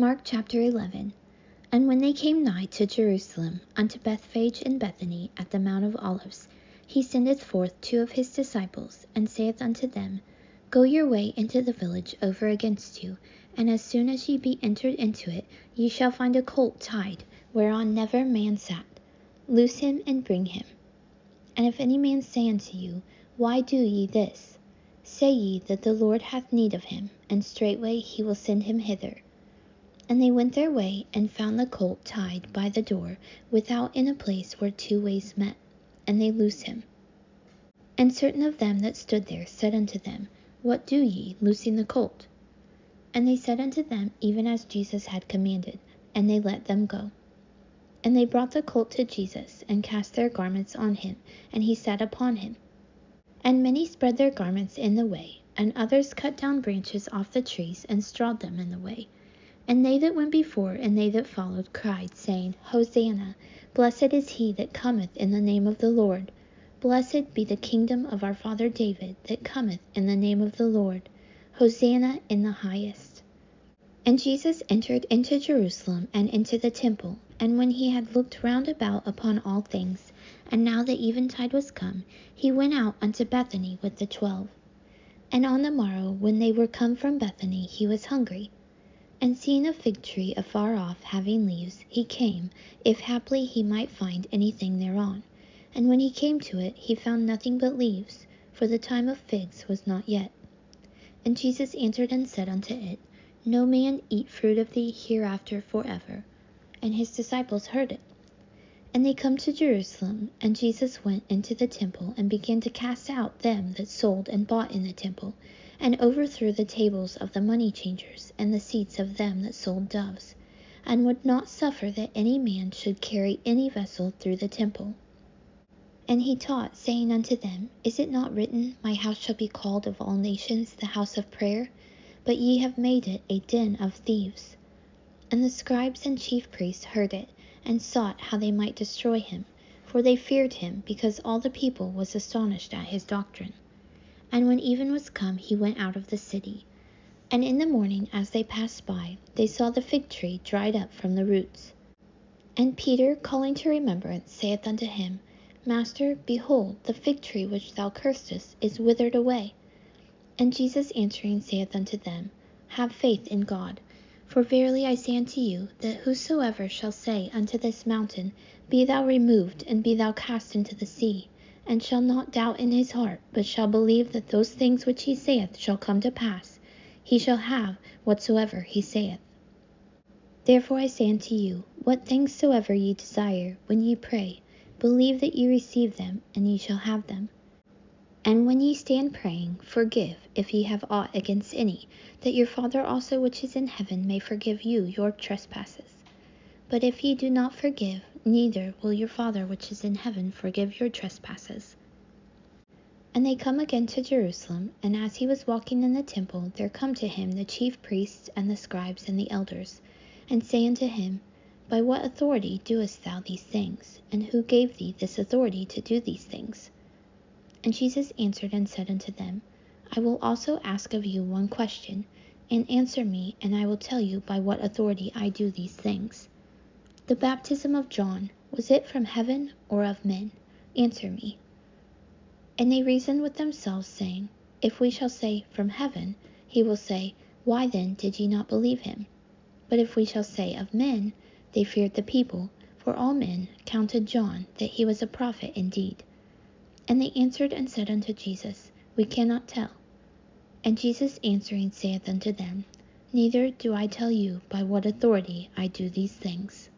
Mark chapter 11. And when they came nigh to Jerusalem, unto Bethphage and Bethany at the Mount of Olives, he sendeth forth 2 of his disciples, and saith unto them, Go your way into the village over against you, and as soon as ye be entered into it, ye shall find a colt tied, whereon never man sat. Loose him and bring him. And if any man say unto you, Why do ye this? Say ye that the Lord hath need of him, and straightway he will send him hither. And they went their way, and found the colt tied by the door, without in a place where 2 ways met, and they loose him. And certain of them that stood there said unto them, What do ye, loosing the colt? And they said unto them even as Jesus had commanded, and they let them go. And they brought the colt to Jesus, and cast their garments on him, and he sat upon him. And many spread their garments in the way, and others cut down branches off the trees, and strawed them in the way. And they that went before and they that followed cried, saying, Hosanna! Blessed is he that cometh in the name of the Lord. Blessed be the kingdom of our father David that cometh in the name of the Lord. Hosanna in the highest. And Jesus entered into Jerusalem and into the temple, and when he had looked round about upon all things, and now the eventide was come, he went out unto Bethany with the 12. And on the morrow, when they were come from Bethany, he was hungry. And seeing a fig tree afar off having leaves, he came, if haply he might find anything thereon. And when he came to it, he found nothing but leaves, for the time of figs was not yet. And Jesus answered and said unto it, No man eat fruit of thee hereafter forever. And his disciples heard it. And they come to Jerusalem, and Jesus went into the temple, and began to cast out them that sold and bought in the temple, and overthrew the tables of the money changers, and the seats of them that sold doves, and would not suffer that any man should carry any vessel through the temple. And he taught, saying unto them, Is it not written, My house shall be called of all nations the house of prayer? But ye have made it a den of thieves. And the scribes and chief priests heard it, and sought how they might destroy him, for they feared him, because all the people was astonished at his doctrine. And when even was come, he went out of the city. And in the morning, as they passed by, they saw the fig tree dried up from the roots. And Peter, calling to remembrance, saith unto him, Master, behold, the fig tree which thou cursedst is withered away. And Jesus answering saith unto them, Have faith in God. For verily I say unto you, that whosoever shall say unto this mountain, Be thou removed, and be thou cast into the sea, and shall not doubt in his heart, but shall believe that those things which he saith shall come to pass, he shall have whatsoever he saith. Therefore I say unto you, what things soever ye desire, when ye pray, believe that ye receive them, and ye shall have them. And when ye stand praying, forgive, if ye have aught against any, that your Father also which is in heaven may forgive you your trespasses. But if ye do not forgive, neither will your Father which is in heaven forgive your trespasses. And they come again to Jerusalem, and as he was walking in the temple, there come to him the chief priests and the scribes and the elders, and say unto him, By what authority doest thou these things? And who gave thee this authority to do these things? And Jesus answered and said unto them, I will also ask of you one question, and answer me, and I will tell you by what authority I do these things. The baptism of John, was it from heaven or of men? Answer me. And they reasoned with themselves, saying, If we shall say, From heaven, he will say, Why then did ye not believe him? But if we shall say, Of men, they feared the people, for all men counted John that he was a prophet indeed. And they answered and said unto Jesus, We cannot tell. And Jesus answering saith unto them, Neither do I tell you by what authority I do these things.